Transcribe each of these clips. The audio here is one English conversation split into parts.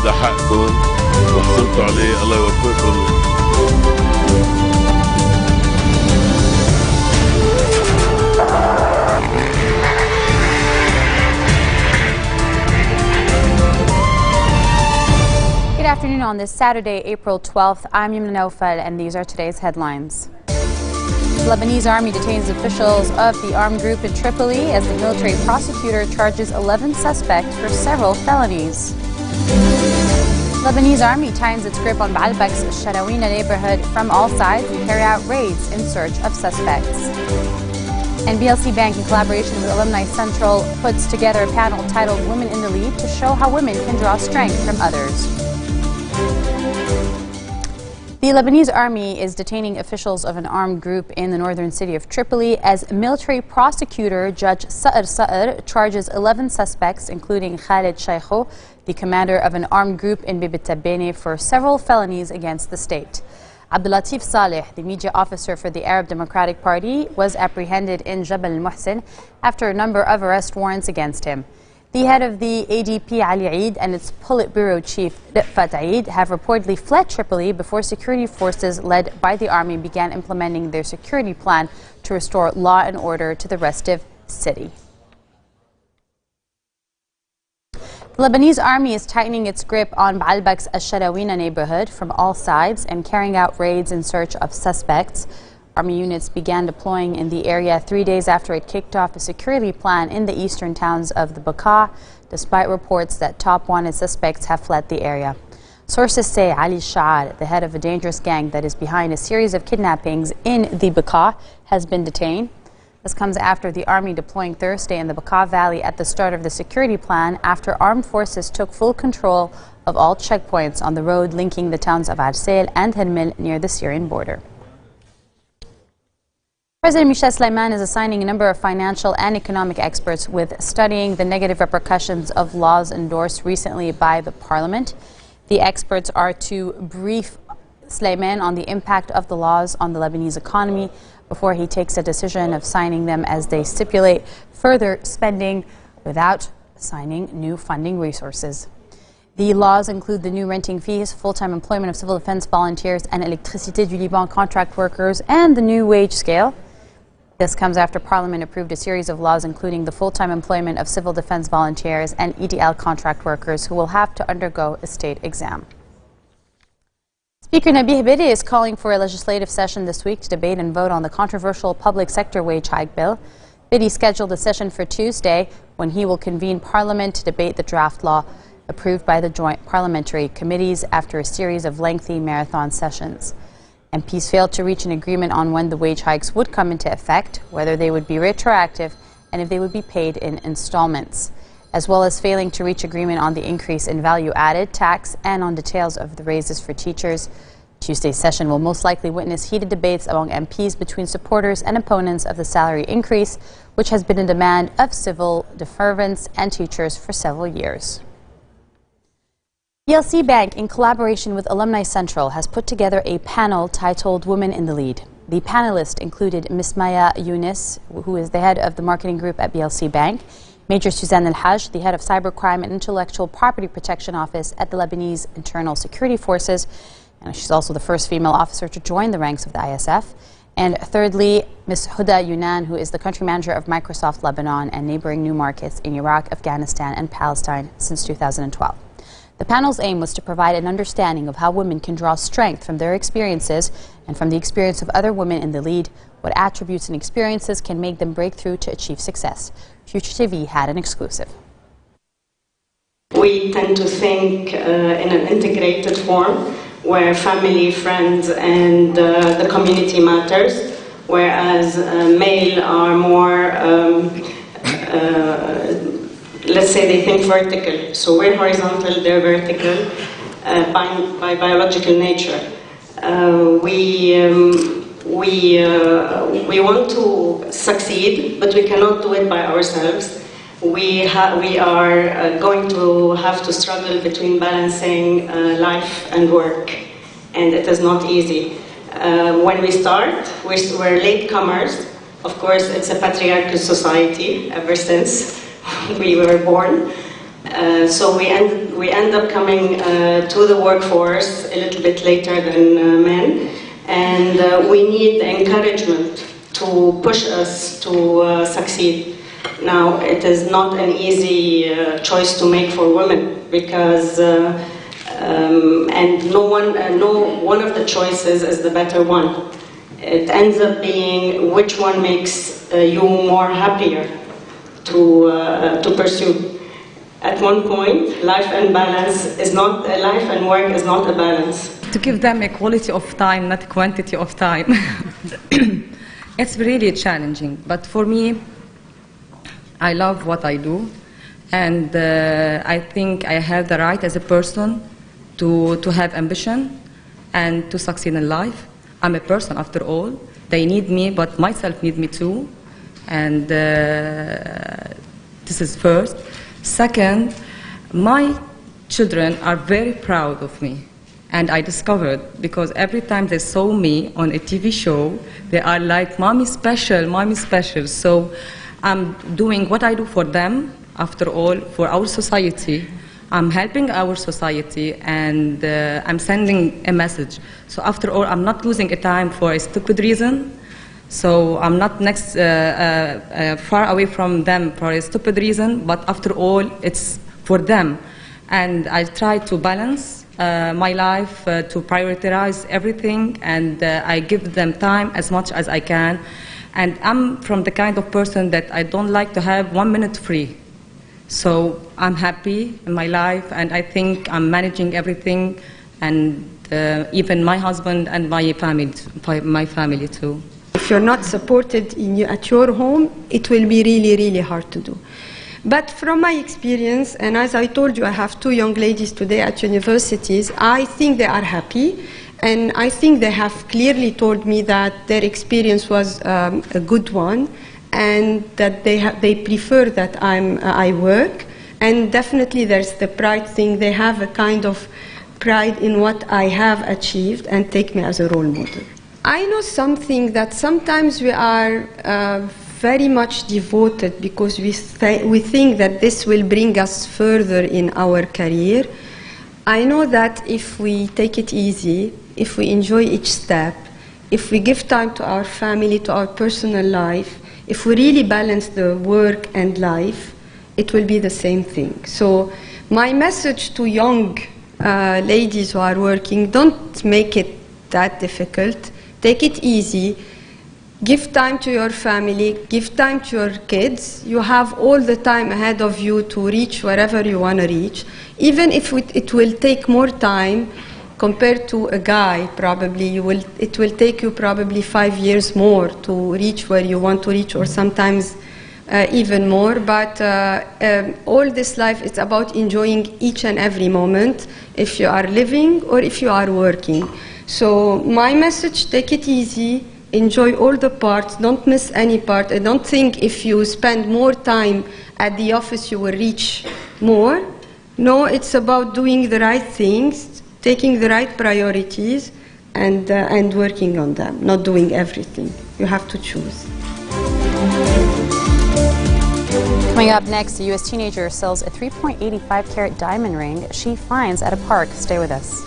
هذا حقكم وحصلتوا عليه، الله يوفقكم. Good afternoon on this Saturday, April 12th. I'm Yumna Naufal and these are today's headlines. The Lebanese army detains officials of the armed group in Tripoli as the military prosecutor charges 11 suspects for several felonies. Lebanese army tightens its grip on Baalbek's Sharawina neighborhood from all sides and carry out raids in search of suspects. And BLC Bank, in collaboration with Alumni Central, puts together a panel titled Women in the Lead to show how women can draw strength from others. The Lebanese army is detaining officials of an armed group in the northern city of Tripoli as military prosecutor Judge Sa'ar charges 11 suspects, including Khalid Shaykho, the commander of an armed group in Bibit Tabene, for several felonies against the state. Abdulatif Saleh, the media officer for the Arab Democratic Party, was apprehended in Jabal al-Muhsin after a number of arrest warrants against him. The head of the ADP, Ali Eid, and its Politburo chief, Rifat Eid, have reportedly fled Tripoli before security forces led by the army began implementing their security plan to restore law and order to the restive city. The Lebanese army is tightening its grip on Baalbek's Sharawina neighborhood from all sides and carrying out raids in search of suspects. Army units began deploying in the area 3 days after it kicked off a security plan in the eastern towns of the Bekaa, despite reports that top wanted suspects have fled the area. Sources say Ali Sha'ar, the head of a dangerous gang that is behind a series of kidnappings in the Bekaa, has been detained. This comes after the army deploying Thursday in the Bekaa Valley at the start of the security plan after armed forces took full control of all checkpoints on the road linking the towns of Arsail and Hermel near the Syrian border. President Michel Sleiman is assigning a number of financial and economic experts with studying the negative repercussions of laws endorsed recently by the parliament. The experts are to brief Sleiman on the impact of the laws on the Lebanese economy before he takes a decision of signing them, as they stipulate further spending without assigning new funding resources. The laws include the new renting fees, full-time employment of civil defense volunteers and Électricité du Liban contract workers, and the new wage scale. This comes after Parliament approved a series of laws including the full-time employment of civil defense volunteers and EDL contract workers who will have to undergo a state exam. Speaker Nabih Berri is calling for a legislative session this week to debate and vote on the controversial public sector wage hike bill. Berri scheduled a session for Tuesday when he will convene Parliament to debate the draft law approved by the joint parliamentary committees after a series of lengthy marathon sessions. MPs failed to reach an agreement on when the wage hikes would come into effect, whether they would be retroactive, and if they would be paid in installments, as well as failing to reach agreement on the increase in value-added tax and on details of the raises for teachers. Tuesday's session will most likely witness heated debates among MPs between supporters and opponents of the salary increase, which has been a demand of civil servants and teachers for several years. BLC Bank, in collaboration with Alumni Central, has put together a panel titled Women in the Lead. The panelists included Ms. Maya Younis, who is the head of the marketing group at BLC Bank, Major Suzanne El-Hajj, the head of cybercrime and intellectual property protection office at the Lebanese Internal Security Forces, and she's also the first female officer to join the ranks of the ISF. And thirdly, Ms. Huda Yunan, who is the country manager of Microsoft Lebanon and neighboring new markets in Iraq, Afghanistan, and Palestine since 2012. The panel's aim was to provide an understanding of how women can draw strength from their experiences and from the experience of other women in the lead, what attributes and experiences can make them break through to achieve success. FutureTV had an exclusive. We tend to think in an integrated form where family, friends, and the community matters, whereas male are more let's say they think vertical. So we're horizontal, they're vertical by biological nature. We want to succeed, but we cannot do it by ourselves. We are going to have to struggle between balancing life and work, and it is not easy. When we start, we're latecomers. Of course, it's a patriarchal society ever since we were born. So we end up coming to the workforce a little bit later than men, and we need the encouragement to push us to succeed. Now, it is not an easy choice to make for women, because and no one of the choices is the better one. It ends up being which one makes you more happier to pursue. At one point, life and work is not a balance. To give them a quality of time, not a quantity of time. It's really challenging, but for me, I love what I do, and I think I have the right as a person to have ambition and to succeed in life. I'm a person after all. They need me, but myself need me too, and this is first. Second, my children are very proud of me. And I discovered, because every time they saw me on a TV show, they are like, "Mommy special, Mommy special." So I'm doing what I do for them, after all, for our society. I'm helping our society, and I'm sending a message. So after all, I'm not losing a time for a stupid reason. So I'm not far away from them for a stupid reason, but after all, it's for them. And I try to balance my life, to prioritize everything, and I give them time as much as I can. And I'm from the kind of person that I don't like to have 1 minute free. So I'm happy in my life, and I think I'm managing everything, and even my husband and my family too. If you're not supported at your home, it will be really, really hard to do. But from my experience, and as I told you, I have 2 young ladies today at universities, I think they are happy, and I think they have clearly told me that their experience was a good one, and that they prefer that I work, and definitely there's the pride thing. They have a kind of pride in what I have achieved and take me as a role model. I know something, that sometimes we are very much devoted because we think that this will bring us further in our career. I know that if we take it easy, if we enjoy each step, if we give time to our family, to our personal life, if we really balance the work and life, it will be the same thing. So my message to young ladies who are working, don't make it that difficult. Take it easy. Give time to your family. Give time to your kids. You have all the time ahead of you to reach wherever you want to reach. Even if it will take more time compared to a guy, probably it will take you probably 5 years more to reach where you want to reach, or sometimes even more. But all this life is about enjoying each and every moment, if you are living or if you are working. So my message, take it easy, enjoy all the parts, don't miss any part. I don't think if you spend more time at the office you will reach more. No, it's about doing the right things, taking the right priorities, and working on them, not doing everything. You have to choose. Coming up next, a U.S. teenager sells a 3.85 carat diamond ring she finds at a park. Stay with us.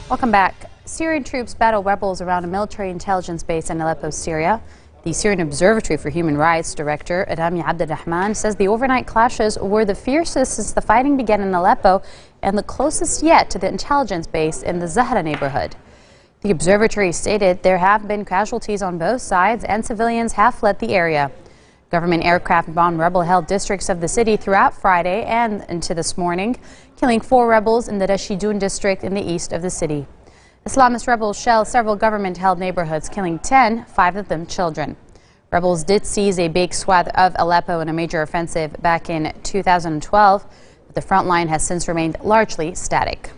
Welcome back. Syrian troops battle rebels around a military intelligence base in Aleppo, Syria. The Syrian Observatory for Human Rights Director Adami Abdurrahman says the overnight clashes were the fiercest since the fighting began in Aleppo and the closest yet to the intelligence base in the Zahra neighborhood. The observatory stated there have been casualties on both sides and civilians have fled the area. Government aircraft bombed rebel-held districts of the city throughout Friday and into this morning, killing 4 rebels in the Rashidun district in the east of the city. Islamist rebels shelled several government-held neighborhoods, killing 10, 5 of them children. Rebels did seize a big swath of Aleppo in a major offensive back in 2012, but the front line has since remained largely static.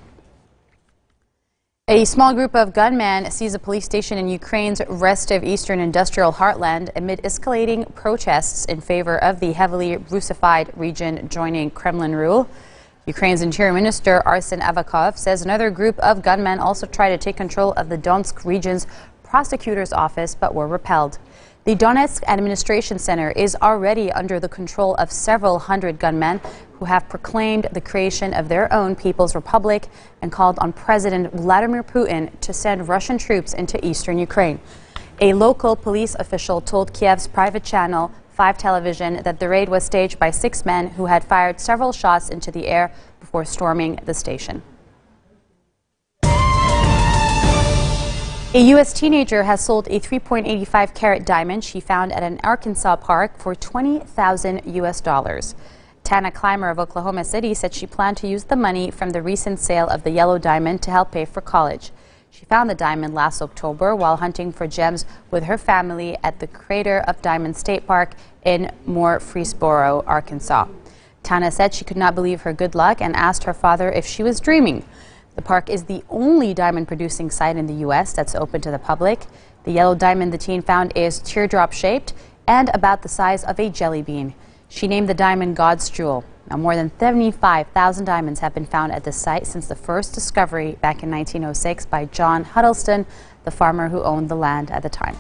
A small group of gunmen seized a police station in Ukraine's restive eastern industrial heartland amid escalating protests in favor of the heavily Russified region joining Kremlin rule. Ukraine's Interior Minister Arsen Avakov says another group of gunmen also tried to take control of the Donetsk region's prosecutor's office but were repelled. The Donetsk Administration Center is already under the control of several hundred gunmen who have proclaimed the creation of their own People's Republic and called on President Vladimir Putin to send Russian troops into eastern Ukraine. A local police official told Kiev's private channel 5 Television that the raid was staged by 6 men who had fired several shots into the air before storming the station. A U.S. teenager has sold a 3.85-carat diamond she found at an Arkansas park for $20,000 US. Tana Clymer of Oklahoma City said she planned to use the money from the recent sale of the yellow diamond to help pay for college. She found the diamond last October while hunting for gems with her family at the Crater of Diamond State Park in Murfreesboro, Arkansas. Tana said she could not believe her good luck and asked her father if she was dreaming. The park is the only diamond-producing site in the U.S. that's open to the public. The yellow diamond the teen found is teardrop-shaped and about the size of a jelly bean. She named the diamond God's Jewel. Now, more than 75,000 diamonds have been found at this site since the first discovery back in 1906 by John Huddleston, the farmer who owned the land at the time.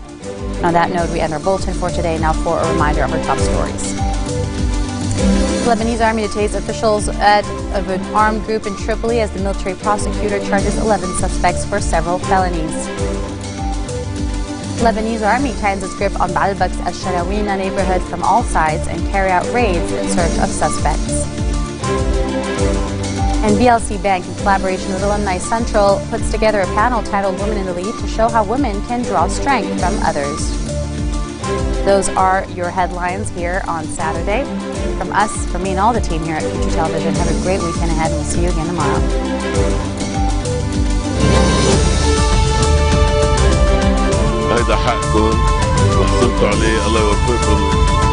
On that note, we end our bulletin for today. Now for a reminder of our top stories. The Lebanese army detains officials of an armed group in Tripoli as the military prosecutor charges 11 suspects for several felonies. Lebanese army tightens its grip on Baalbek's Al-Sharawina neighborhood from all sides and carry out raids in search of suspects. And BLC Bank, in collaboration with Alumni Central, puts together a panel titled Women in the Lead to show how women can draw strength from others. Those are your headlines here on Saturday. From us, from me and all the team here at Future Television, have a great weekend ahead and we'll see you again tomorrow. هيدا حقكم وحصلتوا عليه، الله يوفقكم.